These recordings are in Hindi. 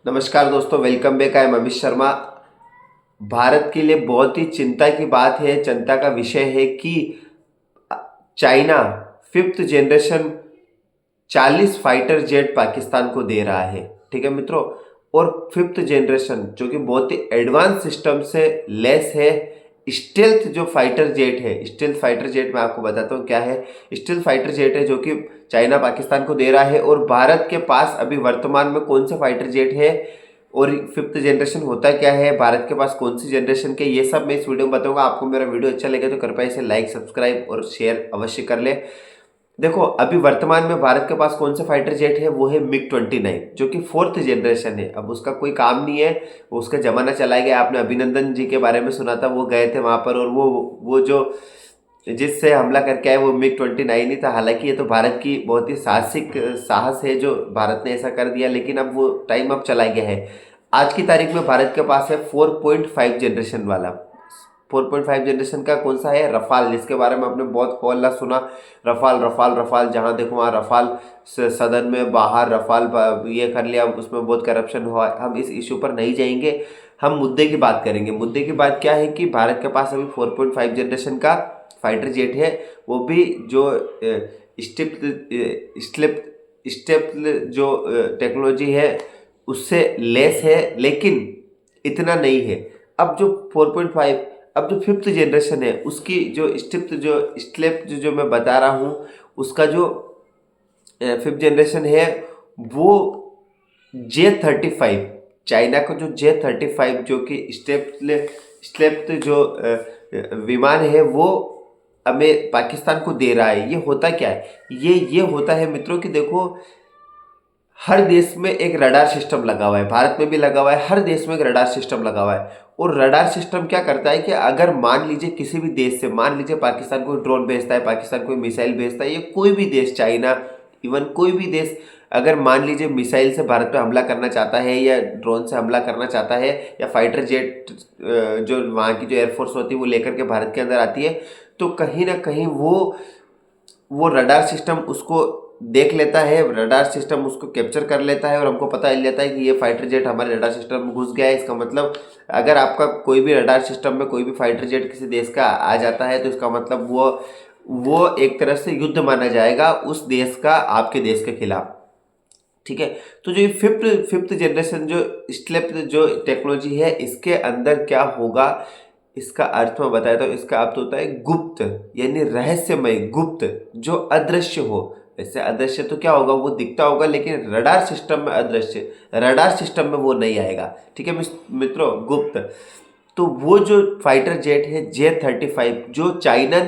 नमस्कार दोस्तों, welcome back. I am Amit Sharma. Bharat के लिए बहुत ही चिंता की बात है, चिंता का विषय है कि China fifth generation 40 fighter jet Pakistan को दे रहा है। ठीक है मित्रों, और फिफ्थ जनरेशन जो कि बहुत ही एडवांस सिस्टम से लेस है। स्टेल्थ जो फाइटर जेट है, स्टेल्थ फाइटर जेट मैं आपको बताता हूँ क्या है। स्टेल्थ फाइटर जेट है जो कि चाइना पाकिस्तान को दे रहा है। और भारत के पास अभी वर्तमान में कौन से फाइटर जेट है और फिफ्थ जनरेशन होता क्या है, भारत के पास कौन सी जनरेशन के, ये सब मैं इस वीडियो में बताऊंगा। आपको मेरा वीडियो अच्छा लगे तो कृपया इसे लाइक, सब्सक्राइब और शेयर अवश्य कर ले। देखो, अभी वर्तमान में भारत के पास कौन सा फाइटर जेट है, वो है मिग-29 जो कि फोर्थ जनरेशन है। अब उसका कोई काम नहीं है, उसका जमाना चला गया। आपने अभिनंदन जी के बारे में सुना था, वो गए थे वहां पर और वो जो जिससे हमला करके आए वो मिग-29 ही था। हालांकि ये तो भारत की बहुत ही साहसिक साहस है जो भारत ने ऐसा कर दिया, लेकिन अब वो टाइम अब चला गया है। आज की तारीख में भारत के पास है 4.5 जनरेशन वाला। 4.5 जनरेशन का कौन सा है, रफाल, जिसके बारे में आपने बहुत हौला सुना। रफाल रफाल रफाल, जहां देखो वहां रफाल। सदन में बाहर रफाल ये कर लिया, उसमें बहुत करप्शन हुआ। हम इस इशू पर नहीं जाएंगे, हम मुद्दे की बात करेंगे। मुद्दे की बात क्या है कि भारत के पास अभी 4.5 जनरेशन का फाइटर जेट है, वो भी जो स्टेप स्टेप स्टेप जो टेक्नोलॉजी है उससे लेस है, लेकिन इतना नहीं है। अब जो 4.5, अब जो फिफ्थ जनरेशन है उसकी जो स्टेप जो मैं बता रहा हूँ, उसका जो फिफ्थ जनरेशन है वो J-35। चाइना का जो J-35 जो कि स्टेप जो विमान है वो हमें पाकिस्तान को दे रहा है। ये होता क्या है, ये होता है मित्रों कि देखो, हर देश में एक रडार सिस्टम लगा हुआ है। भारत में भी लगा हुआ है, हर देश में एक रडार सिस्टम लगा हुआ है। और रडार सिस्टम क्या करता है कि अगर मान लीजिए किसी भी देश से, मान लीजिए पाकिस्तान कोई ड्रोन भेजता है, पाकिस्तान कोई मिसाइल भेजता है, या कोई भी देश, चाइना, इवन कोई भी देश अगर मान लीजिए मिसाइल से भारत पे हमला करना चाहता है या ड्रोन से हमला करना चाहता है, या फाइटर जेट जो वहाँ की जो एयरफोर्स होती है वो लेकर के भारत के अंदर आती है, तो कहीं ना कहीं वो रडार सिस्टम उसको देख लेता है, रडार सिस्टम उसको कैप्चर कर लेता है और हमको पता चल जाता है कि ये फाइटर जेट हमारे रडार सिस्टम में घुस गया है। इसका मतलब अगर आपका कोई भी रडार सिस्टम में कोई भी फाइटर जेट किसी देश का आ जाता है, तो इसका मतलब वो एक तरह से युद्ध माना जाएगा उस देश का आपके देश के खिलाफ। ठीक है, तो जो ये फिफ्थ जनरेशन जो स्लेप जो टेक्नोलॉजी है, इसके अंदर क्या होगा, इसका अर्थ मैं बताया था। इसका अर्थ होता है गुप्त, यानी रहस्यमय, गुप्त, जो अदृश्य हो। वैसे अदृश्य तो क्या होगा, वो दिखता होगा, लेकिन रडार सिस्टम में अदृश्य, रडार सिस्टम में वो नहीं आएगा। ठीक है मित्रों, गुप्त। तो वो जो फाइटर जेट है J-35 जो चाइना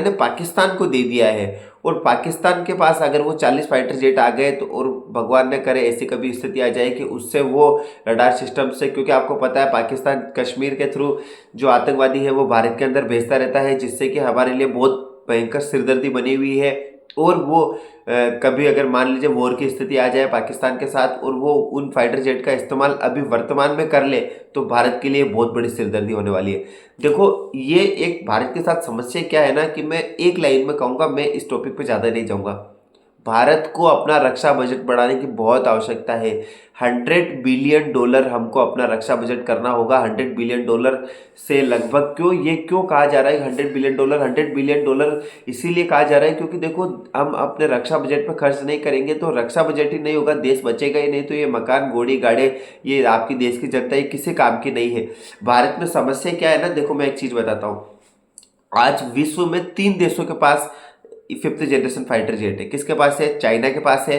ने पाकिस्तान को दे दिया है, और पाकिस्तान के पास अगर वो 40 फाइटर जेट आ गए तो, और भगवान न करे ऐसी कभी स्थिति आ जाए कि उससे वो रडार सिस्टम से, क्योंकि आपको पता है पाकिस्तान कश्मीर के थ्रू जो आतंकवादी है वो भारत के अंदर भेजता रहता है, जिससे कि हमारे लिए बहुत भयंकर सिरदर्दी बनी हुई है। और वो कभी अगर मान लीजिए वॉर की स्थिति आ जाए पाकिस्तान के साथ और वो उन फाइटर जेट का इस्तेमाल अभी वर्तमान में कर ले, तो भारत के लिए बहुत बड़ी सिरदर्दी होने वाली है। देखो, ये एक भारत के साथ समस्या क्या है ना, कि मैं एक लाइन में कहूँगा, मैं इस टॉपिक पे ज़्यादा नहीं जाऊँगा। भारत को अपना रक्षा बजट बढ़ाने की बहुत आवश्यकता है। $100 बिलियन हमको अपना रक्षा बजट करना होगा। $100 बिलियन से लगभग, क्यों कहा जा रहा है $100 बिलियन? $100 बिलियन इसीलिए कहा जा रहा है क्योंकि देखो, हम अपने रक्षा बजट पर खर्च नहीं करेंगे तो रक्षा बजट ही नहीं होगा, देश बचेगा ही नहीं। तो ये मकान, घोड़ी, गाड़े, ये आपकी देश की जनता, ये किसी काम की नहीं है। भारत में समस्या क्या है ना, देखो मैं एक चीज बताता हूँ। आज विश्व में 3 देशों के पास फिफ्थ जनरेशन फाइटर जेट है। किसके पास है? चाइना के पास है,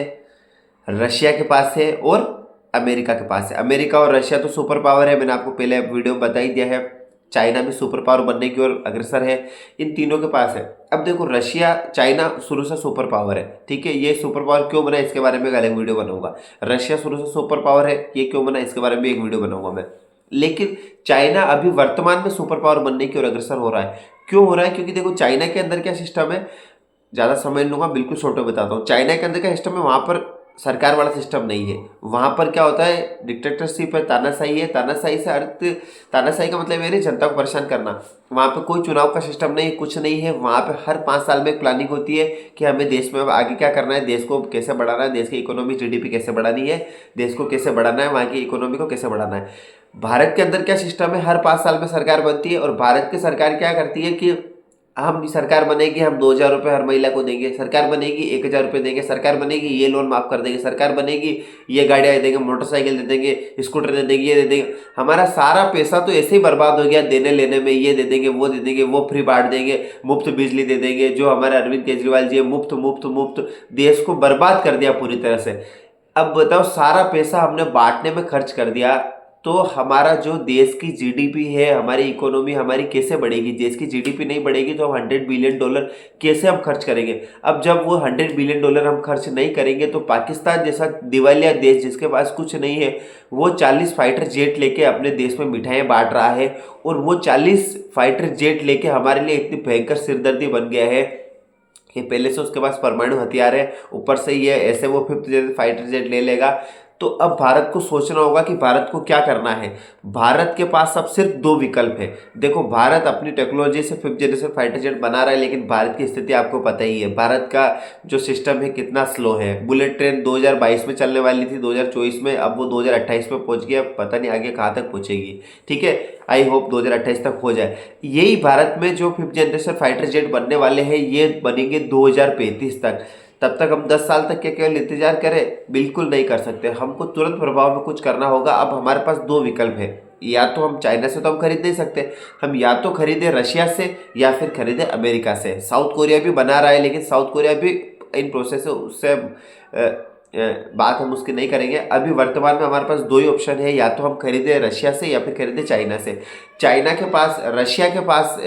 रशिया के पास है, और अमेरिका के पास है। अमेरिका और रशिया तो सुपर पावर है, मैंने आपको पहले वीडियो में बता ही दिया है। चाइना भी सुपर पावर बनने की ओर अग्रसर है, इन तीनों के पास है। अब देखो, रशिया, चाइना शुरू से सुपर पावर है, ठीक है। ये सुपर पावर क्यों बना, इसके बारे में एक अलग वीडियो बनाऊंगा। रशिया शुरू से सुपर पावर है, ये क्यों बना, इसके बारे में एक वीडियो बनाऊंगा मैं। लेकिन चाइना अभी वर्तमान में सुपर पावर बनने की ओर अग्रसर हो रहा है। क्यों हो रहा है? क्योंकि देखो, चाइना के अंदर क्या सिस्टम है, ज़्यादा समय लूंगा, बिल्कुल शॉर्ट में बताता हूँ। चाइना के अंदर का सिस्टम है, वहाँ पर सरकार वाला सिस्टम नहीं है। वहाँ पर क्या होता है, डिक्टेटरशिप है, तानाशाही है। तानाशाही से अर्थ, तानाशाही का मतलब ये नहीं जनता को परेशान करना। वहाँ पे कोई चुनाव का सिस्टम नहीं, कुछ नहीं है। वहाँ पे हर 5 साल में एक प्लानिंग होती है कि हमें देश में अब आगे क्या करना है, देश को कैसे बढ़ाना है, देश की इकोनॉमी जीडीपी कैसे बढ़ानी है, देश को कैसे बढ़ाना है, वहाँ की इकोनॉमी को कैसे बढ़ाना है। भारत के अंदर क्या सिस्टम है, हर 5 साल में सरकार बनती है और भारत की सरकार क्या करती है कि हम सरकार बनेगी, हम 2,000 रुपये हर महिला को देंगे, सरकार बनेगी 1,000 रुपये देंगे, सरकार बनेगी ये लोन माफ कर देंगे, सरकार बनेगी ये गाड़ियाँ दे देंगे, मोटरसाइकिल दे देंगे, स्कूटर दे देंगे, ये दे देंगे। हमारा सारा पैसा तो ऐसे ही बर्बाद हो गया देने लेने में। ये दे देंगे, वो दे देंगे, वो फ्री बांट देंगे, मुफ्त बिजली दे देंगे, जो हमारे अरविंद केजरीवाल जी है, मुफ्त मुफ्त मुफ्त, देश को बर्बाद कर दिया पूरी तरह से। अब बताओ, सारा पैसा हमने बांटने में खर्च कर दिया, तो हमारा जो देश की जीडीपी है, हमारी इकोनॉमी हमारी कैसे बढ़ेगी। देश की जीडीपी नहीं बढ़ेगी तो हम $100 बिलियन कैसे हम खर्च करेंगे। अब जब वो $100 बिलियन हम खर्च नहीं करेंगे तो पाकिस्तान जैसा दिवालिया देश जिसके पास कुछ नहीं है, वो 40 फाइटर जेट लेके अपने देश में मिठाइयाँ बांट रहा है, और वो 40 फाइटर जेट लेके हमारे लिए इतनी भयंकर सिरदर्दी बन गया है कि पहले से उसके पास परमाणु हथियार है, ऊपर से ये ऐसे वो 5th फाइटर जेट ले लेगा। तो अब भारत को सोचना होगा कि भारत को क्या करना है। भारत के पास अब सिर्फ 2 विकल्प है। देखो, भारत अपनी टेक्नोलॉजी से 5th जनरेशन फाइटर जेट बना रहा है, लेकिन भारत की स्थिति आपको पता ही है, भारत का जो सिस्टम है कितना स्लो है। बुलेट ट्रेन 2022 में चलने वाली थी, 2024 में, अब वो 2028 में पहुंच गया, पता नहीं आगे कहाँ तक पहुंचेगी। ठीक है, आई होप 2028 तक हो जाए। यही भारत में जो 5th जनरेशन फाइटर जेट बनने वाले हैं, ये बनेंगे 2035 तक। तब तक हम 10 साल तक क्या केवल इंतजार करें? बिल्कुल नहीं कर सकते। हमको तुरंत प्रभाव में कुछ करना होगा। अब हमारे पास 2 विकल्प है, या तो हम चाइना से तो हम खरीद नहीं सकते, हम या तो खरीदे रशिया से या फिर खरीदे अमेरिका से। साउथ कोरिया भी बना रहा है, लेकिन साउथ कोरिया भी इन प्रोसेस है, उससे बात हम उसकी नहीं करेंगे। अभी वर्तमान में हमारे पास 2 ही ऑप्शन है, या तो हम खरीदे रशिया से या फिर खरीदे चाइना से। चाइना के पास, रशिया के पास,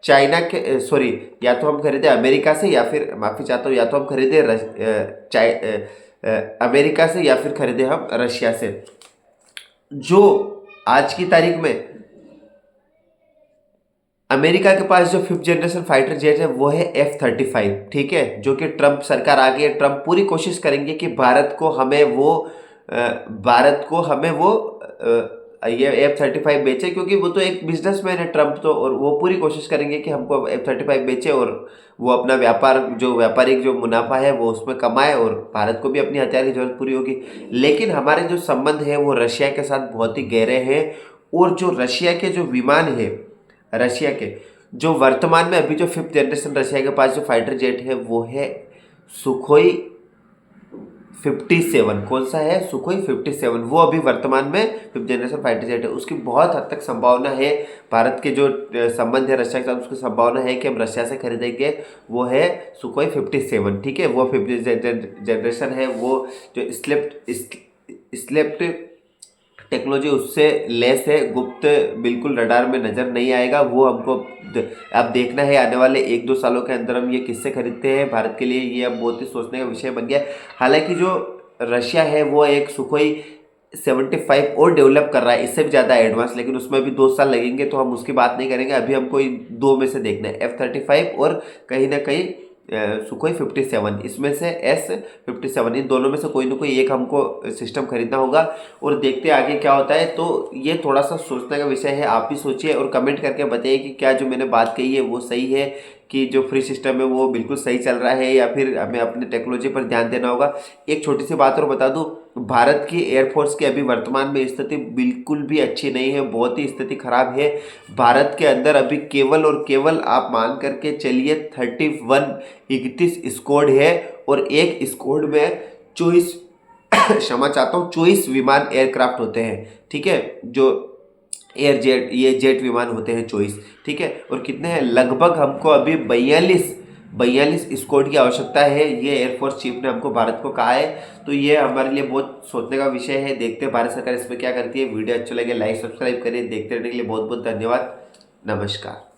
चाइना के सॉरी, या तो हम खरीदे अमेरिका से, या फिर माफ़ी चाहता हूँ, या तो हम खरीदे अमेरिका से या फिर खरीदे हम रशिया से। जो आज की तारीख में अमेरिका के पास जो 5th जनरेशन फाइटर जेट है वो है F-35, ठीक है, जो कि ट्रंप सरकार आ गई है। ट्रंप पूरी कोशिश करेंगे कि भारत को हमें वो ये F-35 बेचे, क्योंकि वो तो एक बिजनेसमैन है ट्रंप तो, और वो पूरी कोशिश करेंगे कि हमको F-35 बेचे और वो अपना व्यापारिक जो मुनाफा है वो उसमें कमाए, और भारत को भी अपनी हथियार की जरूरत पूरी होगी। लेकिन हमारे जो संबंध है वो रशिया के साथ बहुत ही गहरे हैं, और जो रशिया के जो विमान है, रशिया के जो वर्तमान में अभी जो 5th जनरेशन रशिया के पास जो फाइटर जेट है वो है सुखोई 57। कौन सा है? सुखोई 57। वो अभी वर्तमान में 5th जनरेशन फाइटर जेट है। उसकी बहुत हद तक संभावना है, भारत के जो संबंध है रशिया के साथ, उसकी संभावना है कि हम रशिया से खरीदेंगे, वो है सुखोई 57। ठीक है, वो 5th जनरेशन है, वो जो स्लेप्ट टेक्नोलॉजी उससे लेस है, गुप्त, बिल्कुल रडार में नज़र नहीं आएगा। वो हमको अब देखना है आने वाले 1-2 सालों के अंदर हम ये किससे खरीदते हैं। भारत के लिए ये अब बहुत ही सोचने का विषय बन गया। हालांकि जो रशिया है वो एक सुखोई 75 और डेवलप कर रहा है, इससे भी ज़्यादा एडवांस, लेकिन उसमें भी 2 साल लगेंगे, तो हम उसकी बात नहीं करेंगे। अभी हमको 2 में से देखना है, F-35 और कहीं ना कहीं सुखोई 57। इसमें से S-57, इन दोनों में से कोई ना कोई एक हमको सिस्टम खरीदना होगा, और देखते हैं आगे क्या होता है। तो ये थोड़ा सा सोचने का विषय है। आप भी सोचिए और कमेंट करके बताइए कि क्या जो मैंने बात कही है वो सही है, कि जो फ्री सिस्टम है वो बिल्कुल सही चल रहा है, या फिर हमें अपने टेक्नोलॉजी पर ध्यान देना होगा। एक छोटी सी बात और बता दूं, भारत की एयरफोर्स की अभी वर्तमान में स्थिति बिल्कुल भी अच्छी नहीं है, बहुत ही स्थिति खराब है। भारत के अंदर अभी केवल और केवल आप मान करके चलिए 31 स्क्वाड है, और एक स्क्वाड में 24 क्षमा चाहता हूँ 24 विमान एयरक्राफ्ट होते हैं। ठीक है, जो एयर जेट, ये जेट विमान होते हैं 24। ठीक है, और कितने हैं? लगभग हमको अभी 42 स्क्वाड की आवश्यकता है, ये एयरफोर्स चीफ ने हमको भारत को कहा है। तो ये हमारे लिए बहुत सोचने का विषय है। देखते हैं भारत सरकार इसमें क्या करती है। वीडियो अच्छा लगे लाइक सब्सक्राइब करिए। देखते रहने के लिए बहुत बहुत धन्यवाद। नमस्कार।